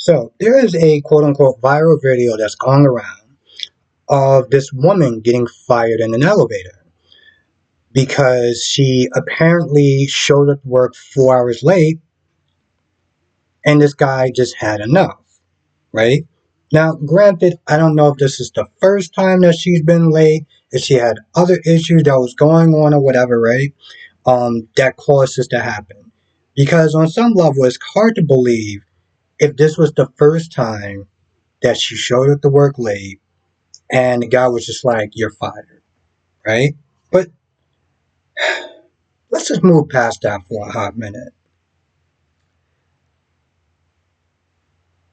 So there is a quote-unquote viral video that's going around of this woman getting fired in an elevator because she apparently showed up to work 4 hours late, and this guy just had enough, right? Now, granted, I don't know if this is the first time that she's been late, if she had other issues that was going on or whatever, right? That caused this to happen. Because on some level, it's hard to believe if this was the first time that she showed up to work late and the guy was just like, "You're fired," right? But let's just move past that for a hot minute.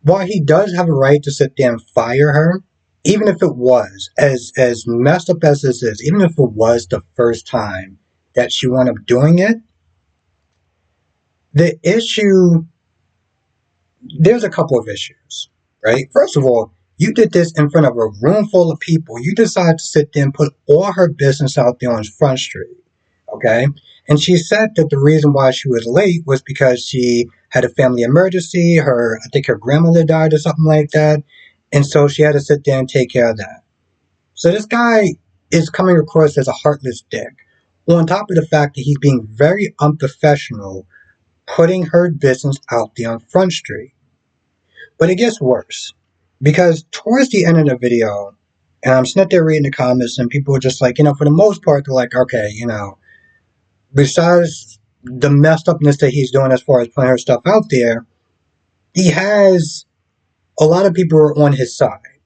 While he does have a right to sit there and fire her, even if it was as messed up as this is, even if it was the first time that she wound up doing it, the issue, there's a couple of issues, right? First of all, you did this in front of a room full of people. You decided to sit there and put all her business out there on Front Street, okay? And she said that the reason why she was late was because she had a family emergency. I think her grandmother died or something like that. And so she had to sit there and take care of that. So this guy is coming across as a heartless dick. On top of the fact that he's being very unprofessional, putting her business out there on Front Street. But it gets worse. Because towards the end of the video, and I'm sitting there reading the comments, and people are just like, for the most part, they're like, okay, besides the messed upness that he's doing as far as putting her stuff out there, he has a lot of people are on his side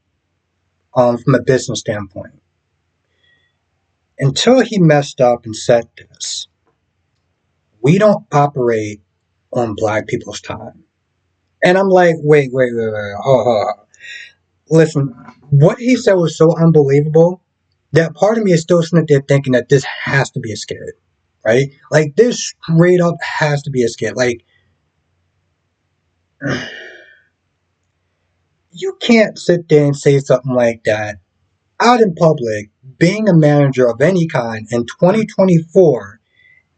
from a business standpoint. Until he messed up and said this, we don't operate on black people's time. And I'm like, wait. Listen, what he said was so unbelievable that part of me is still sitting there thinking that this has to be a skit, right? Like, this straight up has to be a skit. Like, you can't sit there and say something like that out in public, being a manager of any kind in 2024,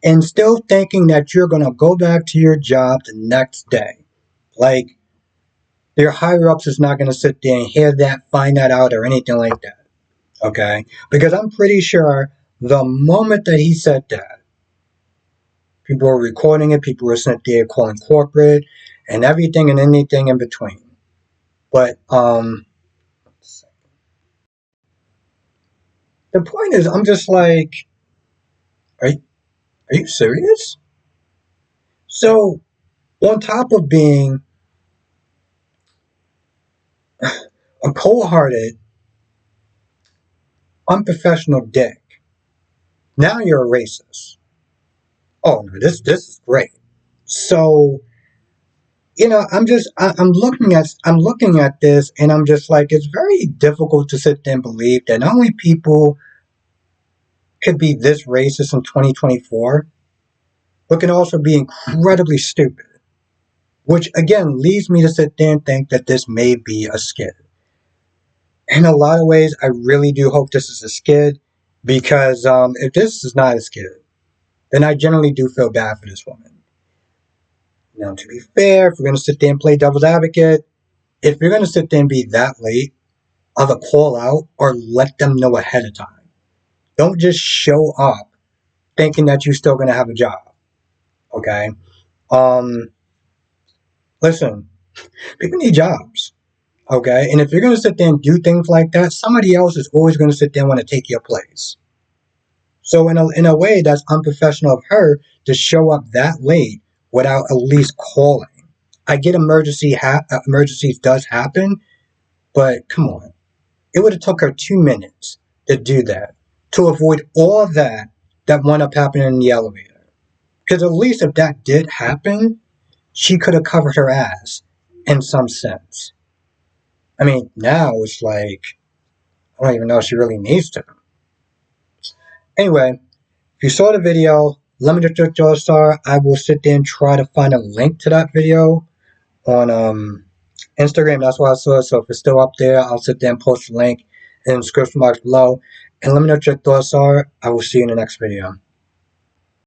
and still thinking that you're going to go back to your job the next day. Like, your higher-ups is not going to sit there and hear that, find that out, or anything like that. Okay? Because I'm pretty sure the moment that he said that, people were recording it, people were sitting there calling corporate, and everything and anything in between. But, the point is, I'm just like, are you serious? So, on top of being a cold-hearted, unprofessional dick, now you're a racist. Oh no, this is great. So, I'm looking at this, and I'm just like, it's very difficult to sit there and believe that not only people could be this racist in 2024, but can also be incredibly stupid. Which again leads me to sit there and think that this may be a skit. In a lot of ways, I really do hope this is a skit, because if this is not a skit, then I generally do feel bad for this woman. Now, to be fair, if we're going to sit there and play devil's advocate, if you're going to sit there and be that late, either call out or let them know ahead of time. Don't just show up thinking that you're still going to have a job. Okay? Listen, people need jobs. Okay? And if you're going to sit there and do things like that, somebody else is always going to sit there and want to take your place. So in a way, that's unprofessional of her to show up that late without at least calling. I get emergencies does happen, but come on. It would have took her 2 minutes to do that, to avoid all that wound up happening in the elevator. Because at least if that did happen, she could have covered her ass in some sense. I mean, now it's like, I don't even know if she really needs to. Anyway, if you saw the video, let me know your star. I will sit there and try to find a link to that video on Instagram. That's why I saw it. So if it's still up there, I'll sit there and post a link in the description box below. And let me know what your thoughts are. I will see you in the next video.